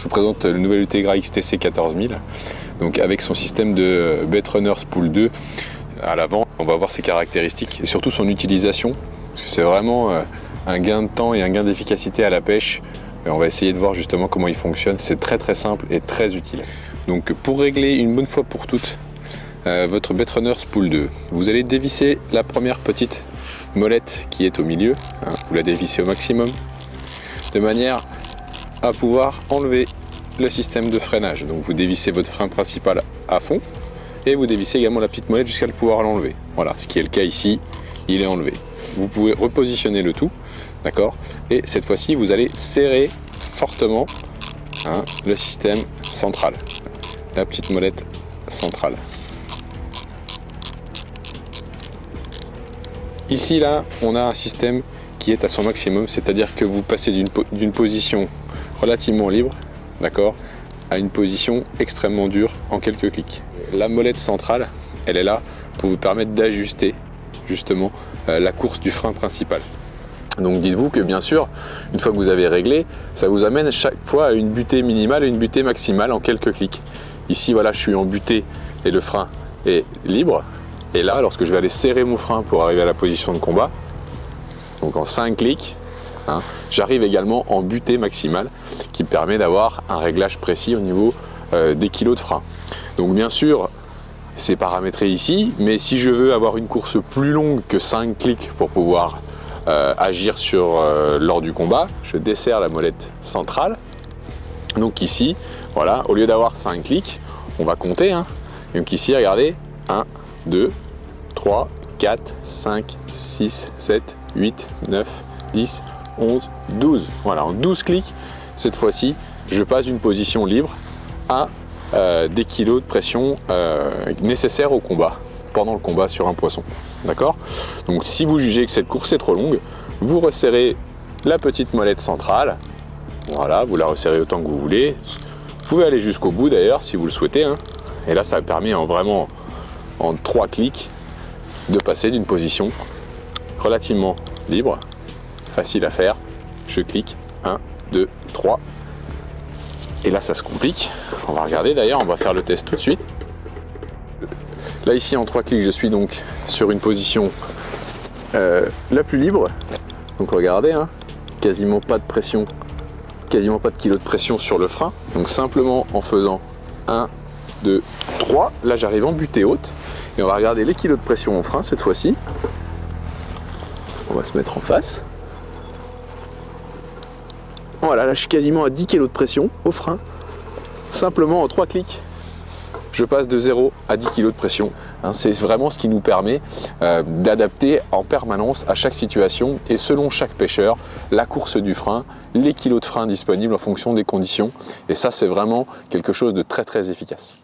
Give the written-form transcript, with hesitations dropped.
je vous présente le nouvel Ultegra XTC 14000. Donc avec son système de BetRunner Spool 2 à l'avant, on va voir ses caractéristiques et surtout son utilisation, parce que c'est vraiment un gain de temps et un gain d'efficacité à la pêche. Et on va essayer de voir justement comment il fonctionne. C'est très simple et très utile. Donc pour régler une bonne fois pour toutes votre BetRunner Spool 2, vous allez dévisser la première petite molette qui est au milieu, hein, vous la dévissez au maximum, de manière à pouvoir enlever le système de freinage. Donc vous dévissez votre frein principal à fond et vous dévissez également la petite molette jusqu'à pouvoir l'enlever. Voilà, ce qui est le cas ici, il est enlevé. Vous pouvez repositionner le tout, d'accord, et cette fois-ci vous allez serrer fortement, hein, le système central, la petite molette centrale. Ici là, on a un système qui est à son maximum, c'est-à-dire que vous passez d'une position relativement libre, d'accord, à une position extrêmement dure en quelques clics. La molette centrale, elle est là pour vous permettre d'ajuster justement la course du frein principal. Donc dites-vous que bien sûr, une fois que vous avez réglé, ça vous amène chaque fois à une butée minimale et une butée maximale en quelques clics. Ici voilà, je suis en butée et le frein est libre. Et là, lorsque je vais aller serrer mon frein pour arriver à la position de combat, donc en 5 clics, hein, j'arrive également en butée maximale qui me permet d'avoir un réglage précis au niveau des kilos de frein. Donc bien sûr, c'est paramétré ici, mais si je veux avoir une course plus longue que 5 clics pour pouvoir agir lors du combat, je desserre la molette centrale. Donc ici, voilà, au lieu d'avoir 5 clics, on va compter. Hein. Donc ici, regardez, 1, 2, 3, 4, 5, 6, 7, 8, 9, 10, 11, 12. Voilà, en 12 clics, cette fois-ci, je passe d'une position libre à des kilos de pression nécessaires au combat, pendant le combat sur un poisson. D'accord? Donc si vous jugez que cette course est trop longue, vous resserrez la petite molette centrale. Voilà, vous la resserrez autant que vous voulez. Vous pouvez aller jusqu'au bout d'ailleurs si vous le souhaitez. Hein. Et là, ça permet vraiment en 3 clics de passer d'une position relativement libre, facile à faire. Je clique, 1, 2, 3. Et là, ça se complique. On va regarder d'ailleurs, on va faire le test tout de suite. Là, ici, en 3 clics, je suis donc sur une position la plus libre. Donc regardez, hein, quasiment pas de pression, quasiment pas de kilo de pression sur le frein. Donc simplement en faisant 1, 2, 3, là j'arrive en butée haute. Et on va regarder les kilos de pression au frein cette fois-ci. On va se mettre en face. Voilà, là je suis quasiment à 10 kg de pression au frein. Simplement en 3 clics, je passe de 0 à 10 kg de pression. Hein, c'est vraiment ce qui nous permet d'adapter en permanence à chaque situation et selon chaque pêcheur, la course du frein, les kilos de frein disponibles en fonction des conditions. Et ça, c'est vraiment quelque chose de très efficace.